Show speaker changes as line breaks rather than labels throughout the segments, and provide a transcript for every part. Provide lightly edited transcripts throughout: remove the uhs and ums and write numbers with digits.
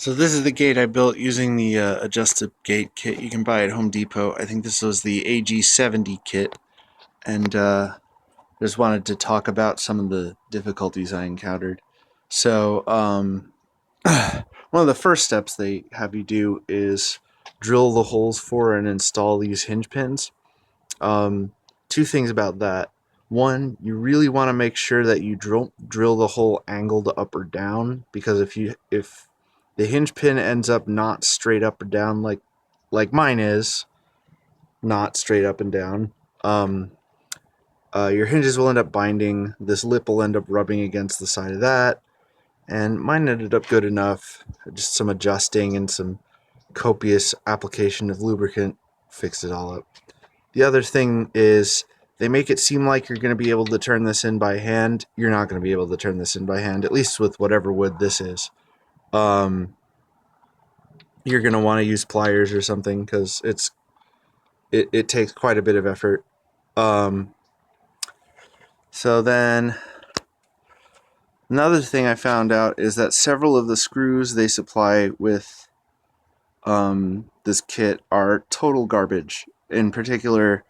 So this is the gate I built using the adjusted gate kit you can buy at Home Depot. I think this was the AG70 kit, and just wanted to talk about some of the difficulties I encountered. So one of the first steps they have you do is drill the holes for and install these hinge pins. Um, Two things about that. One, you really want to make sure that you drill the hole angled up or down, because if the hinge pin ends up not straight up or down like mine is, not straight up and down, your hinges will end up binding. This lip will end up rubbing against the side of that, and mine ended up good enough. Just some adjusting and some copious application of lubricant fixed it all up. The other thing is they make it seem like you're going to be able to turn this in by hand. You're not going to be able to turn this in by hand, at least with whatever wood this is. You're going to want to use pliers or something, because it takes quite a bit of effort. So then another thing I found out is that several of the screws they supply with this kit are total garbage. In particular,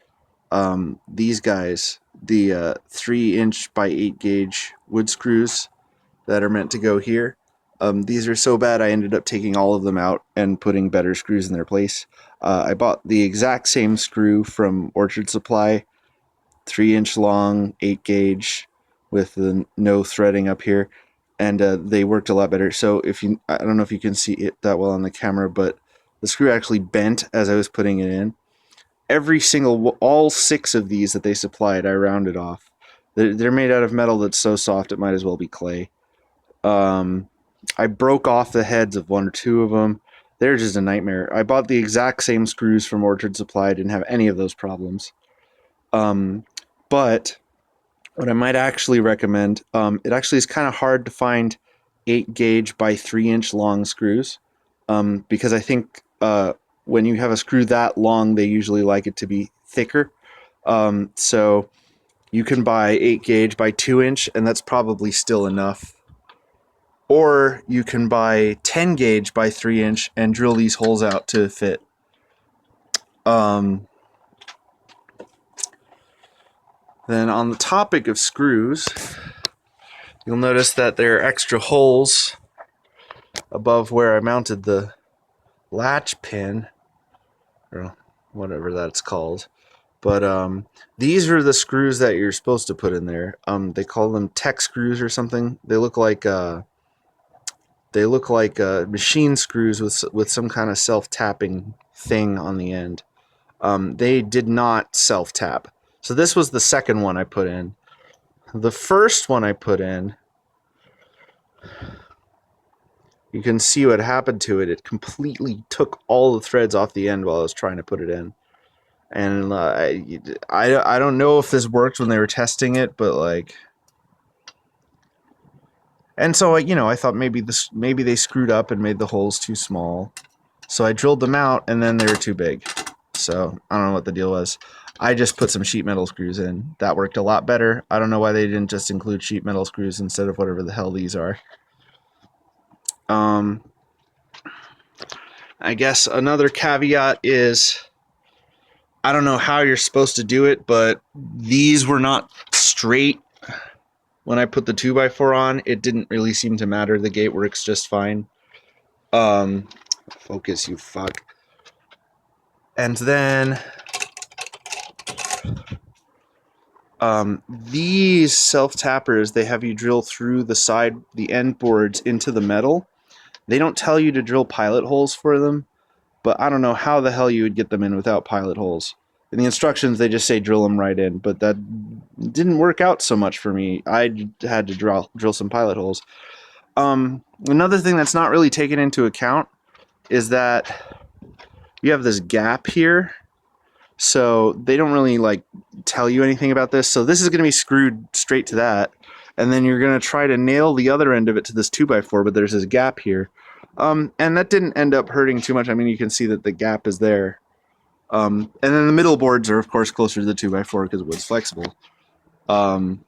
these guys, the 3" by 8" gauge wood screws that are meant to go here. These are so bad I ended up taking all of them out and putting better screws in their place. I bought the exact same screw from Orchard Supply, 3" long, 8" gauge, with the no threading up here, and they worked a lot better. So I don't know if you can see it that well on the camera, but the screw actually bent as I was putting it in. All 6 of these that they supplied, I rounded off. They're made out of metal that's so soft it might as well be clay. I broke off the heads of 1 or 2 of them. They're just a nightmare. I bought the exact same screws from Orchard Supply. Didn't have any of those problems. But what I might actually recommend, it actually is kind of hard to find 8" gauge by 3" long screws, because I think when you have a screw that long, they usually like it to be thicker. So you can buy 8" gauge by 2", and that's probably still enough. Or you can buy 10" gauge by 3" and drill these holes out to fit. Then on the topic of screws, you'll notice that there are extra holes above where I mounted the latch pin, or whatever that's called. But these are the screws that you're supposed to put in there. They call them tech screws or something. They look like machine screws with some kind of self-tapping thing on the end. They did not self-tap. So this was the second one I put in. The first one I put in, you can see what happened to it. It completely took all the threads off the end while I was trying to put it in. And I don't know if this worked when they were testing it, but like, and so I thought maybe they screwed up and made the holes too small. So I drilled them out, and then they were too big. So I don't know what the deal was. I just put some sheet metal screws in. That worked a lot better. I don't know why they didn't just include sheet metal screws instead of whatever the hell these are. I guess another caveat is, I don't know how you're supposed to do it, but these were not straight. When I put the 2x4 on, it didn't really seem to matter. The gate works just fine. Focus, you fuck. And then these self-tappers, they have you drill through the end boards into the metal. They don't tell you to drill pilot holes for them, but I don't know how the hell you would get them in without pilot holes. In the instructions, they just say drill them right in, but that didn't work out so much for me. I had to drill some pilot holes. Another thing that's not really taken into account is that you have this gap here. So they don't really tell you anything about this. So this is going to be screwed straight to that. And then you're going to try to nail the other end of it to this 2x4, but there's this gap here. And that didn't end up hurting too much. I mean, you can see that the gap is there. And then the middle boards are, of course, closer to the 2x4 because wood's flexible. But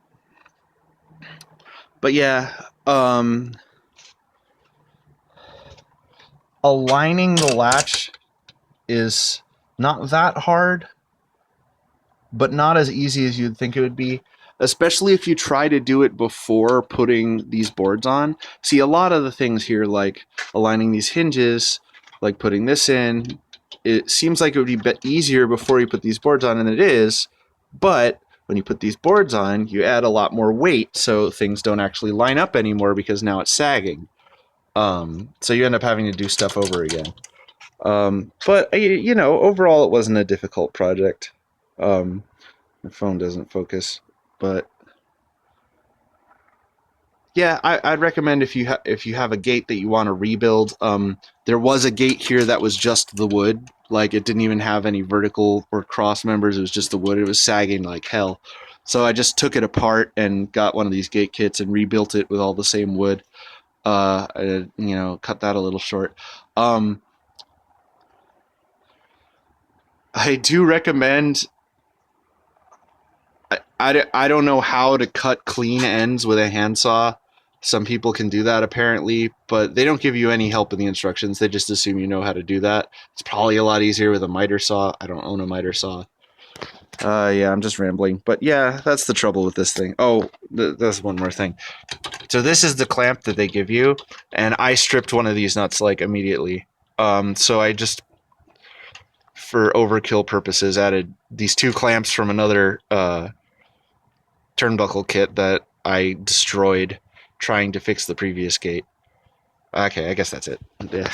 yeah, aligning the latch is not that hard, but not as easy as you'd think it would be, especially if you try to do it before putting these boards on. See, a lot of the things here, like aligning these hinges, like putting this in, it seems like it would be a bit easier before you put these boards on than it is, but when you put these boards on, you add a lot more weight, so things don't actually line up anymore because now it's sagging. So you end up having to do stuff over again. But overall, it wasn't a difficult project. My phone doesn't focus, but yeah, I'd recommend if you have a gate that you want to rebuild. There was a gate here that was just the wood, like it didn't even have any vertical or cross members. It was just the wood. It was sagging like hell. So I just took it apart and got one of these gate kits and rebuilt it with all the same wood. Cut that a little short. I do recommend. I don't know how to cut clean ends with a handsaw. Some people can do that apparently, but they don't give you any help in the instructions. They just assume you know how to do that. It's probably a lot easier with a miter saw. I don't own a miter saw. Yeah, I'm just rambling. But yeah, that's the trouble with this thing. Oh, there's one more thing. So this is the clamp that they give you, and I stripped one of these nuts like immediately. So I just, for overkill purposes, added these two clamps from another turnbuckle kit that I destroyed trying to fix the previous gate. Okay, I guess that's it. Yeah.